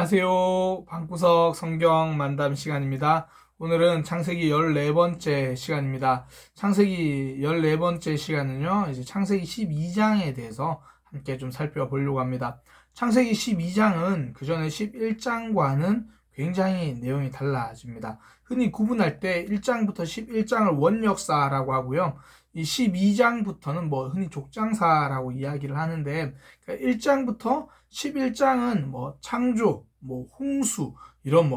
안녕하세요. 방구석 성경 만담 시간입니다. 오늘은 창세기 14번째 시간입니다. 창세기 14번째 시간은요, 이제 창세기 12장에 대해서 함께 좀 살펴보려고 합니다. 창세기 12장은 그 전에 11장과는 굉장히 내용이 달라집니다. 흔히 구분할 때 1장부터 11장을 원역사라고 하고요. 이 12장부터는 흔히 족장사라고 이야기를 하는데, 그러니까 1장부터 11장은 창조, 홍수, 이런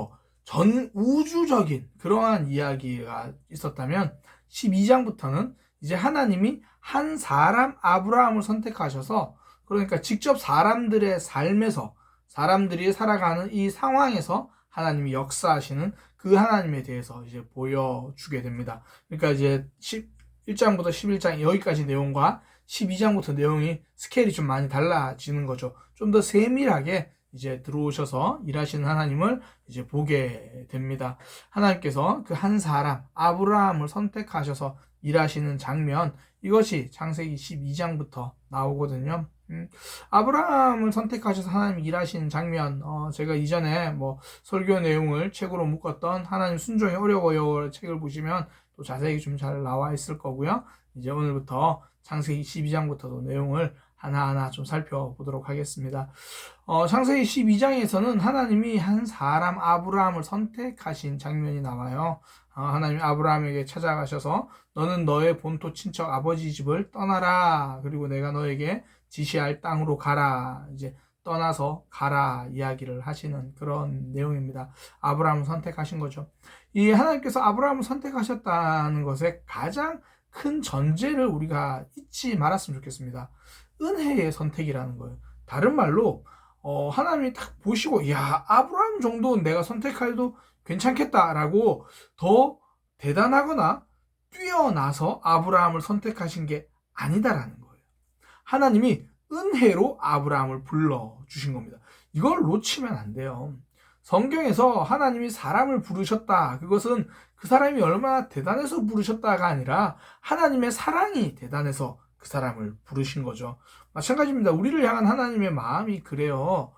전 우주적인 그러한 이야기가 있었다면, 12장부터는 이제 하나님이 한 사람 아브라함을 선택하셔서, 그러니까 직접 사람들의 삶에서, 사람들이 살아가는 이 상황에서 하나님이 역사하시는 그 하나님에 대해서 이제 보여주게 됩니다. 그러니까 이제 1장부터 11장 여기까지 내용과 12장부터 내용이 스케일이 좀 많이 달라지는 거죠. 좀 더 세밀하게 이제 들어오셔서 일하시는 하나님을 이제 보게 됩니다. 하나님께서 그 한 사람 아브라함을 선택하셔서 일하시는 장면, 이것이 창세기 12장부터 나오거든요. 아브라함을 선택하셔서 하나님이 일하시는 장면, 제가 이전에 설교 내용을 책으로 묶었던 하나님 순종이 어려워요 책을 보시면 또 자세히 좀 잘 나와 있을 거고요. 이제 오늘부터 창세기 12장부터도 내용을 하나하나 좀 살펴보도록 하겠습니다. 창세기 12장에서는 하나님이 한 사람 아브라함을 선택하신 장면이 나와요. 하나님이 아브라함에게 찾아가셔서 너는 너의 본토 친척 아버지 집을 떠나라. 그리고 내가 너에게 지시할 땅으로 가라. 이제 떠나서 가라 이야기를 하시는 그런 내용입니다. 아브라함을 선택하신 거죠. 이 하나님께서 아브라함을 선택하셨다는 것에 가장 큰 전제를 우리가 잊지 말았으면 좋겠습니다. 은혜의 선택이라는 거예요. 다른 말로 하나님이 딱 보시고 야 아브라함 정도는 내가 선택해도 괜찮겠다라고 더 대단하거나 뛰어나서 아브라함을 선택하신 게 아니다라는 거예요. 하나님이 은혜로 아브라함을 불러주신 겁니다. 이걸 놓치면 안 돼요. 성경에서 하나님이 사람을 부르셨다. 그것은 그 사람이 얼마나 대단해서 부르셨다가 아니라 하나님의 사랑이 대단해서 그 사람을 부르신 거죠. 마찬가지입니다. 우리를 향한 하나님의 마음이 그래요.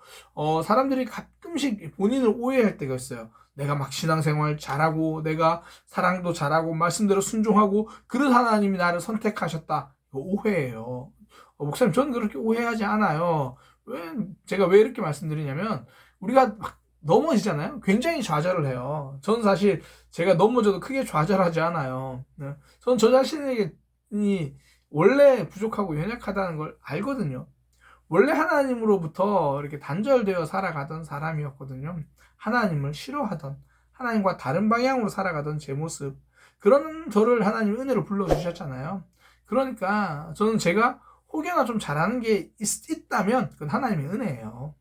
사람들이 가끔씩 본인을 오해할 때가 있어요. 내가 막 신앙생활 잘하고 내가 사랑도 잘하고 말씀대로 순종하고 그래서 하나님이 나를 선택하셨다. 이거 오해예요. 목사님 저는 그렇게 오해하지 않아요. 제가 왜 이렇게 말씀드리냐면 우리가 막 넘어지잖아요. 굉장히 좌절을 해요. 저는 사실 제가 넘어져도 크게 좌절하지 않아요. 저는 저 자신에게 원래 부족하고 연약하다는 걸 알거든요. 원래 하나님으로부터 이렇게 단절되어 살아가던 사람이었거든요. 하나님을 싫어하던, 하나님과 다른 방향으로 살아가던 제 모습, 그런 저를 하나님 은혜로 불러주셨잖아요. 그러니까 저는 제가 혹여나 좀 잘하는 게 있다면 그건 하나님의 은혜예요.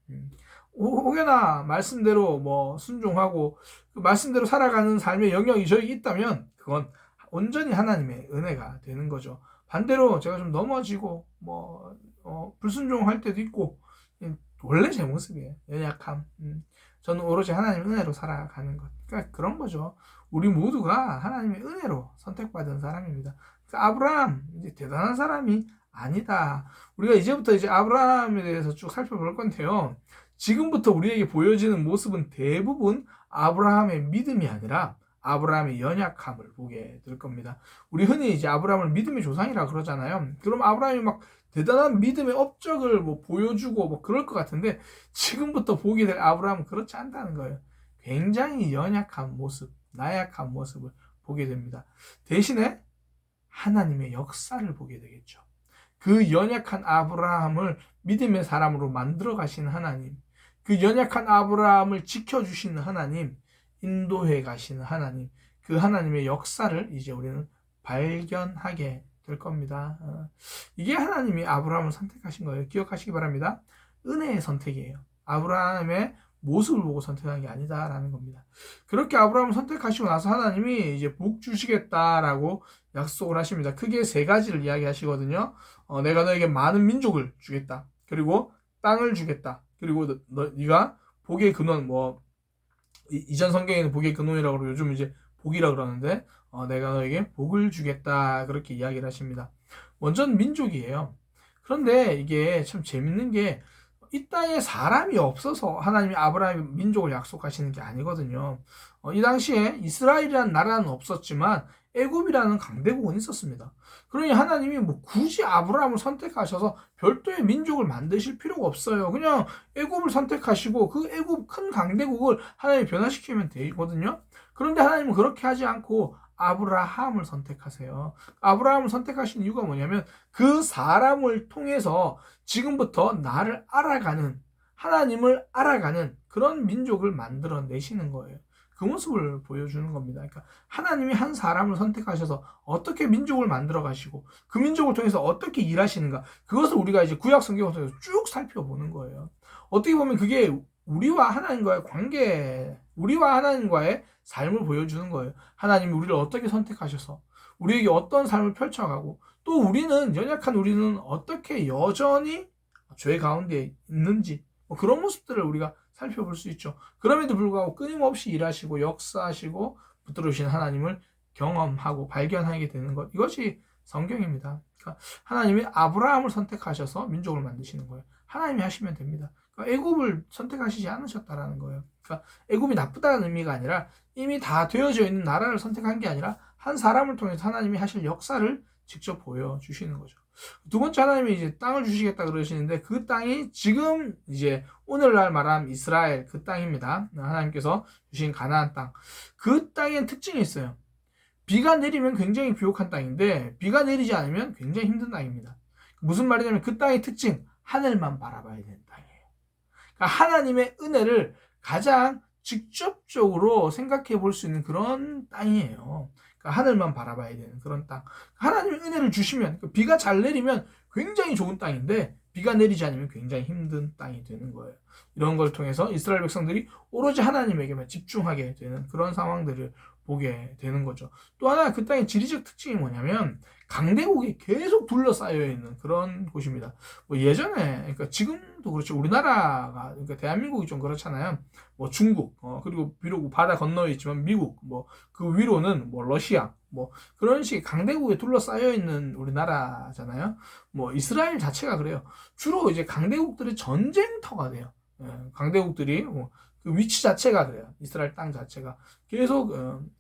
혹여나 말씀대로 순종하고 그 말씀대로 살아가는 삶의 영역이 저에게 있다면 그건 온전히 하나님의 은혜가 되는 거죠. 반대로 제가 좀 넘어지고 불순종할 때도 있고 원래 제 모습이에요. 연약함. 저는 오로지 하나님의 은혜로 살아가는 것. 그러니까 그런 거죠. 우리 모두가 하나님의 은혜로 선택받은 사람입니다. 그러니까 아브라함 이제 대단한 사람이 아니다. 우리가 이제부터 이제 아브라함에 대해서 쭉 살펴볼 건데요. 지금부터 우리에게 보여지는 모습은 대부분 아브라함의 믿음이 아니라 아브라함의 연약함을 보게 될 겁니다. 우리 흔히 이제 아브라함을 믿음의 조상이라 그러잖아요. 그럼 아브라함이 막 대단한 믿음의 업적을 보여주고 그럴 것 같은데 지금부터 보게 될 아브라함은 그렇지 않다는 거예요. 굉장히 연약한 모습, 나약한 모습을 보게 됩니다. 대신에 하나님의 역사를 보게 되겠죠. 그 연약한 아브라함을 믿음의 사람으로 만들어 가시는 하나님, 그 연약한 아브라함을 지켜주시는 하나님, 인도해 가시는 하나님, 그 하나님의 역사를 이제 우리는 발견하게 될 겁니다. 이게 하나님이 아브라함을 선택하신 거예요. 기억하시기 바랍니다. 은혜의 선택이에요. 아브라함의 모습을 보고 선택한 게 아니다라는 겁니다. 그렇게 아브라함을 선택하시고 나서 하나님이 이제 복 주시겠다라고 약속을 하십니다. 크게 세 가지를 이야기하시거든요. 내가 너에게 많은 민족을 주겠다. 그리고 땅을 주겠다. 그리고 네가 복의 근원, 이전 성경에는 복의 근원이라고 그러고 요즘 이제 복이라고 그러는데 내가 너에게 복을 주겠다. 그렇게 이야기를 하십니다. 먼저는 민족이에요. 그런데 이게 참 재밌는 게 이 땅에 사람이 없어서 하나님이 아브라함의 민족을 약속하시는 게 아니거든요. 이 당시에 이스라엘이라는 나라는 없었지만 애굽이라는 강대국은 있었습니다. 그러니 하나님이 뭐 굳이 아브라함을 선택하셔서 별도의 민족을 만드실 필요가 없어요. 그냥 애굽을 선택하시고 그 애굽 큰 강대국을 하나님이 변화시키면 되거든요. 그런데 하나님은 그렇게 하지 않고 아브라함을 선택하세요. 아브라함을 선택하신 이유가 뭐냐면 그 사람을 통해서 지금부터 나를 알아가는, 하나님을 알아가는 그런 민족을 만들어내시는 거예요. 그 모습을 보여주는 겁니다. 그러니까 하나님이 한 사람을 선택하셔서 어떻게 민족을 만들어 가시고 그 민족을 통해서 어떻게 일하시는가, 그것을 우리가 이제 구약 성경을 통해서 쭉 살펴보는 거예요. 어떻게 보면 그게 우리와 하나님과의 관계, 우리와 하나님과의 삶을 보여주는 거예요. 하나님이 우리를 어떻게 선택하셔서 우리에게 어떤 삶을 펼쳐가고, 또 우리는, 연약한 우리는 어떻게 여전히 죄 가운데 있는지, 뭐 그런 모습들을 우리가 살펴볼 수 있죠. 그럼에도 불구하고 끊임없이 일하시고 역사하시고 붙들으신 하나님을 경험하고 발견하게 되는 것, 이것이 성경입니다. 그러니까 하나님이 아브라함을 선택하셔서 민족을 만드시는 거예요. 하나님이 하시면 됩니다. 그러니까 애굽을 선택하시지 않으셨다라는 거예요. 그러니까 애굽이 나쁘다는 의미가 아니라 이미 다 되어져 있는 나라를 선택한 게 아니라 한 사람을 통해서 하나님이 하실 역사를 직접 보여주시는 거죠. 두 번째, 하나님이 이제 땅을 주시겠다 그러시는데 그 땅이 지금 이제 오늘날 말하면 이스라엘 그 땅입니다. 하나님께서 주신 가나안 땅. 그 땅엔 특징이 있어요. 비가 내리면 굉장히 비옥한 땅인데 비가 내리지 않으면 굉장히 힘든 땅입니다. 무슨 말이냐면 그 땅의 특징, 하늘만 바라봐야 되는 땅이에요. 그러니까 하나님의 은혜를 가장 직접적으로 생각해 볼 수 있는 그런 땅이에요. 그러니까 하늘만 바라봐야 되는 그런 땅. 하나님의 은혜를 주시면, 비가 잘 내리면 굉장히 좋은 땅인데 비가 내리지 않으면 굉장히 힘든 땅이 되는 거예요. 이런 걸 통해서 이스라엘 백성들이 오로지 하나님에게만 집중하게 되는 그런 상황들을 보게 되는 거죠. 또 하나, 그 땅의 지리적 특징이 뭐냐면 강대국이 계속 둘러싸여 있는 그런 곳입니다. 뭐 예전에, 그러니까 지금도 그렇죠. 우리나라가, 그러니까 대한민국이 좀 그렇잖아요. 뭐 중국, 그리고 비록 바다 건너에 있지만 미국, 뭐 그 위로는 뭐 러시아, 뭐 그런 식의 강대국에 둘러싸여 있는 우리나라잖아요. 뭐 이스라엘 자체가 그래요. 주로 이제 강대국들의 전쟁터가 돼요. 강대국들이 그 위치 자체가 그래요. 이스라엘 땅 자체가 계속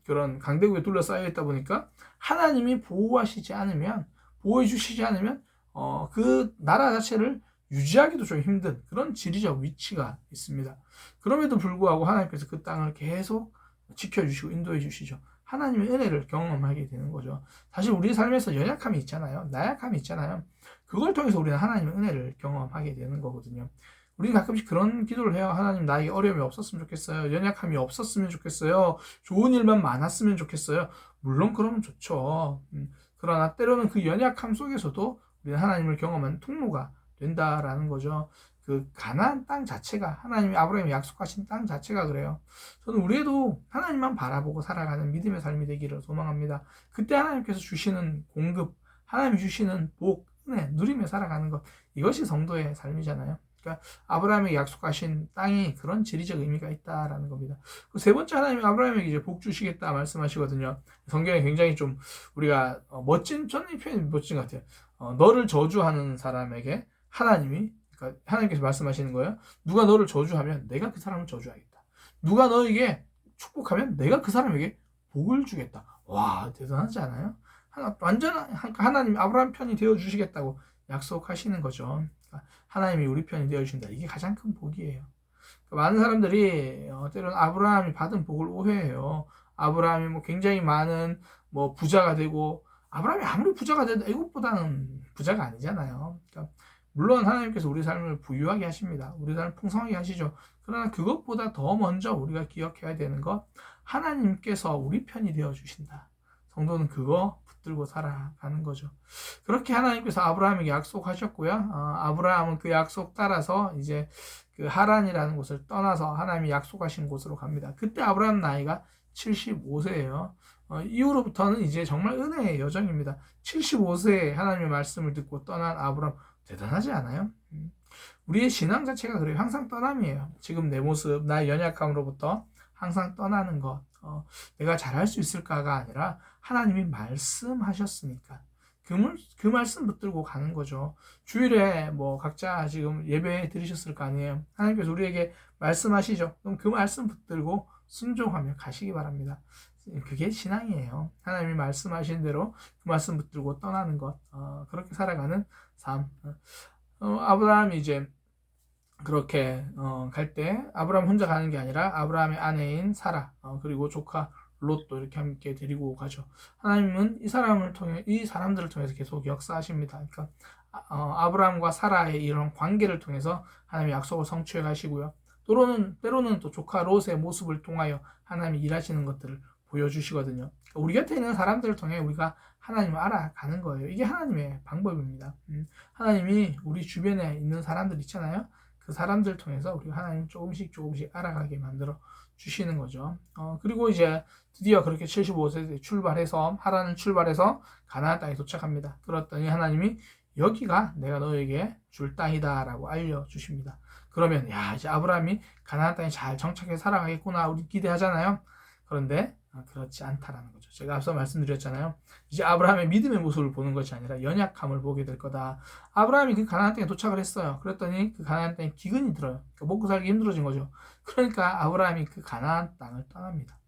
그런 강대국에 둘러싸여 있다 보니까 하나님이 보호하시지 않으면, 보호해 주시지 않으면 그 나라 자체를 유지하기도 좀 힘든 그런 지리적 위치가 있습니다. 그럼에도 불구하고 하나님께서 그 땅을 계속 지켜주시고 인도해 주시죠. 하나님의 은혜를 경험하게 되는 거죠. 사실 우리 삶에서 연약함이 있잖아요. 나약함이 있잖아요. 그걸 통해서 우리는 하나님의 은혜를 경험하게 되는 거거든요. 우리는 가끔씩 그런 기도를 해요. 하나님, 나에게 어려움이 없었으면 좋겠어요. 연약함이 없었으면 좋겠어요. 좋은 일만 많았으면 좋겠어요. 물론 그러면 좋죠. 그러나 때로는 그 연약함 속에서도 우리는 하나님을 경험하는 통로가 된다라는 거죠. 그 가나안 땅 자체가, 하나님이 아브라함이 약속하신 땅 자체가 그래요. 저는 우리에도 하나님만 바라보고 살아가는 믿음의 삶이 되기를 소망합니다. 그때 하나님께서 주시는 공급, 하나님이 주시는 복, 은혜, 누리며 살아가는 것, 이것이 성도의 삶이잖아요. 그러니까 아브라함에게 약속하신 땅이 그런 지리적 의미가 있다라는 겁니다. 그 세 번째, 하나님이 아브라함에게 이제 복 주시겠다 말씀하시거든요. 성경에 굉장히 좀 우리가 멋진, 저는 이 표현이 멋진 것 같아요. 너를 저주하는 사람에게 하나님이, 그러니까 하나님께서 말씀하시는 거예요. 누가 너를 저주하면 내가 그 사람을 저주하겠다. 누가 너에게 축복하면 내가 그 사람에게 복을 주겠다. 와, 대단하지 않아요? 완전 하나님 아브라함 편이 되어 주시겠다고 약속하시는 거죠. 하나님이 우리 편이 되어 주신다. 이게 가장 큰 복이에요. 많은 사람들이 때로는 아브라함이 받은 복을 오해해요. 아브라함이 뭐 굉장히 많은 뭐 부자가 되고, 아브라함이 아무리 부자가 돼도 애굽보다는 부자가 아니잖아요. 그러니까 물론 하나님께서 우리 삶을 부유하게 하십니다. 우리 삶을 풍성하게 하시죠. 그러나 그것보다 더 먼저 우리가 기억해야 되는 것, 하나님께서 우리 편이 되어 주신다. 성도는 그거 붙들고 살아가는 거죠. 그렇게 하나님께서 아브라함에게 약속하셨고요. 아브라함은 그 약속 따라서 이제 그 하란이라는 곳을 떠나서 하나님이 약속하신 곳으로 갑니다. 그때 아브라함 나이가 75세예요. 이후로부터는 이제 정말 은혜의 여정입니다. 75세에 하나님의 말씀을 듣고 떠난 아브라함, 대단하지 않아요? 우리의 신앙 자체가 그래요. 항상 떠남이에요. 지금 내 모습, 나의 연약함으로부터 항상 떠나는 것, 내가 잘할 수 있을까가 아니라 하나님이 말씀하셨으니까 그 말씀 붙들고 가는 거죠. 주일에 뭐 각자 지금 예배 드리셨을 거 아니에요. 하나님께서 우리에게 말씀하시죠. 그럼 그 말씀 붙들고 순종하며 가시기 바랍니다. 그게 신앙이에요. 하나님이 말씀하신 대로 그 말씀 붙들고 떠나는 것, 그렇게 살아가는 삶. 아브라함이 이제 그렇게 갈 때 아브라함 혼자 가는 게 아니라 아브라함의 아내인 사라, 그리고 조카 롯도 이렇게 함께 데리고 가죠. 하나님은 이 사람들을 통해서 계속 역사하십니다. 그러니까 아브라함과 사라의 이런 관계를 통해서 하나님의 약속을 성취해 가시고요. 때로는 또 조카 롯의 모습을 통하여 하나님이 일하시는 것들을 보여주시거든요. 우리 곁에 있는 사람들을 통해 우리가 하나님을 알아가는 거예요. 이게 하나님의 방법입니다. 하나님이 우리 주변에 있는 사람들 있잖아요. 그 사람들을 통해서 우리가 하나님 조금씩 알아가게 만들어 주시는 거죠. 그리고 이제 드디어 그렇게 75세 하란을 출발해서 가나안 땅에 도착합니다. 그랬더니 하나님이 여기가 내가 너에게 줄 땅이다 라고 알려주십니다. 그러면 이제 아브라함이 가나안 땅에 잘 정착해 살아가겠구나 우리 기대하잖아요. 그런데 그렇지 않다라는 거죠. 제가 앞서 말씀드렸잖아요. 이제 아브라함의 믿음의 모습을 보는 것이 아니라 연약함을 보게 될 거다. 아브라함이 그 가나안 땅에 도착을 했어요. 그랬더니 그 가나안 땅에 기근이 들어요. 그러니까 먹고 살기 힘들어진 거죠. 그러니까 아브라함이 그 가나안 땅을 떠납니다.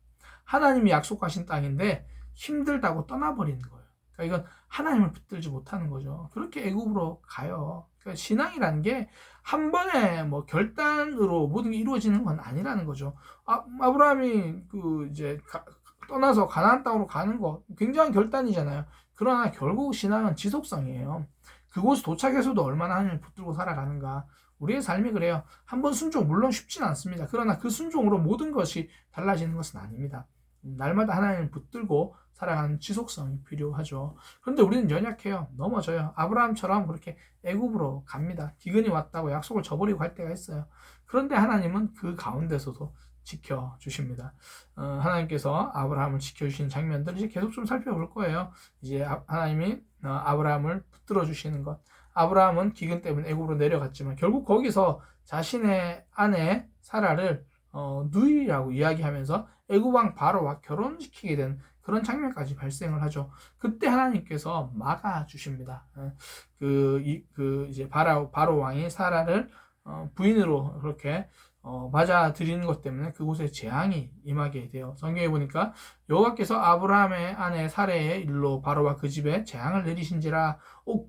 하나님이 약속하신 땅인데 힘들다고 떠나버리는 거예요. 그러니까 이건 하나님을 붙들지 못하는 거죠. 그렇게 애굽으로 가요. 그러니까 신앙이라는 게 한 번에 뭐 결단으로 모든 게 이루어지는 건 아니라는 거죠. 아브라함이 이제 떠나서 가나안 땅으로 가는 거 굉장한 결단이잖아요. 그러나 결국 신앙은 지속성이에요. 그곳에 도착해서도 얼마나 하나님을 붙들고 살아가는가. 우리의 삶이 그래요. 한 번 순종 물론 쉽진 않습니다. 그러나 그 순종으로 모든 것이 달라지는 것은 아닙니다. 날마다 하나님을 붙들고 살아가는 지속성이 필요하죠. 그런데 우리는 연약해요. 넘어져요. 아브라함처럼 그렇게 애굽으로 갑니다. 기근이 왔다고 약속을 저버리고 갈 때가 있어요. 그런데 하나님은 그 가운데서도 지켜주십니다. 하나님께서 아브라함을 지켜주시는 장면들을 이제 계속 좀 살펴볼 거예요. 이제 하나님이 아브라함을 붙들어 주시는 것. 아브라함은 기근 때문에 애굽으로 내려갔지만 결국 거기서 자신의 아내 사라를 누이라고 이야기하면서 애굽 왕 바로와 결혼시키게 된 그런 장면까지 발생을 하죠. 그때 하나님께서 막아주십니다. 이제 바로 왕이 사라를 부인으로 그렇게 맞아들이는 것 때문에 그곳에 재앙이 임하게 돼요. 성경에 보니까 여호와께서 아브라함의 아내 사레의 일로 바로와 그 집에 재앙을 내리신지라.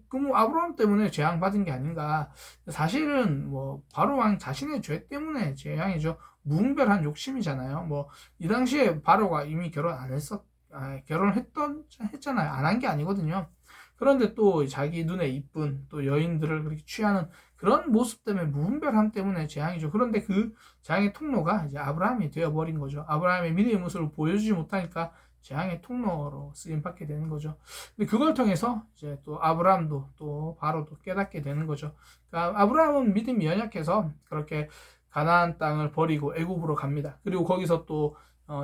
그럼 아브라함 때문에 재앙 받은 게 아닌가? 사실은 뭐 바로 왕 자신의 죄 때문에 재앙이죠. 무분별한 욕심이잖아요. 뭐 이 당시에 바로가 이미 결혼을 했잖아요. 안 한 게 아니거든요. 그런데 또 자기 눈에 이쁜 또 여인들을 그렇게 취하는 그런 모습 때문에 무분별함 때문에 재앙이죠. 그런데 그 재앙의 통로가 이제 아브라함이 되어버린 거죠. 아브라함의 믿음의 모습을 보여주지 못하니까 재앙의 통로로 쓰임받게 되는 거죠. 근데 그걸 통해서 이제 또 아브라함도 또 바로도 깨닫게 되는 거죠. 그러니까 아브라함은 믿음이 연약해서 그렇게 가나안 땅을 버리고 애굽으로 갑니다. 그리고 거기서 또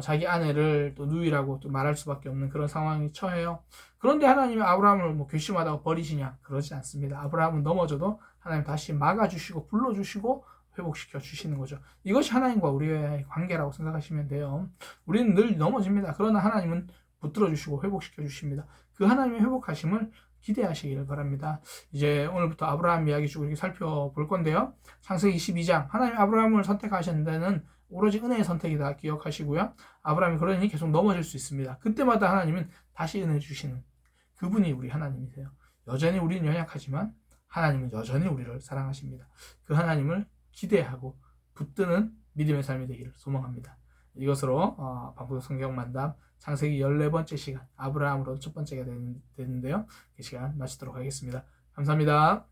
자기 아내를 또 누이라고 또 말할 수밖에 없는 그런 상황이 처해요. 그런데 하나님이 아브라함을 뭐 괘씸하다고 버리시냐? 그러지 않습니다. 아브라함은 넘어져도 하나님 다시 막아주시고 불러주시고 회복시켜 주시는 거죠. 이것이 하나님과 우리의 관계라고 생각하시면 돼요. 우리는 늘 넘어집니다. 그러나 하나님은 붙들어 주시고 회복시켜 주십니다. 그 하나님의 회복하심을 기대하시기를 바랍니다. 이제 오늘부터 아브라함 이야기 쭉 이렇게 살펴볼 건데요. 창세기 22장 하나님 아브라함을 선택하신 데는 오로지 은혜의 선택이다 기억하시고요. 아브라함이 그러니 계속 넘어질 수 있습니다. 그때마다 하나님은 다시 은혜 주시는 그분이 우리 하나님이세요. 여전히 우리는 연약하지만 하나님은 여전히 우리를 사랑하십니다. 그 하나님을 기대하고 붙드는 믿음의 삶이 되기를 소망합니다. 이것으로 방구석 성경 만담 창세기 14번째 시간 아브라함으로 첫 번째가 되는데요. 이 시간 마치도록 하겠습니다. 감사합니다.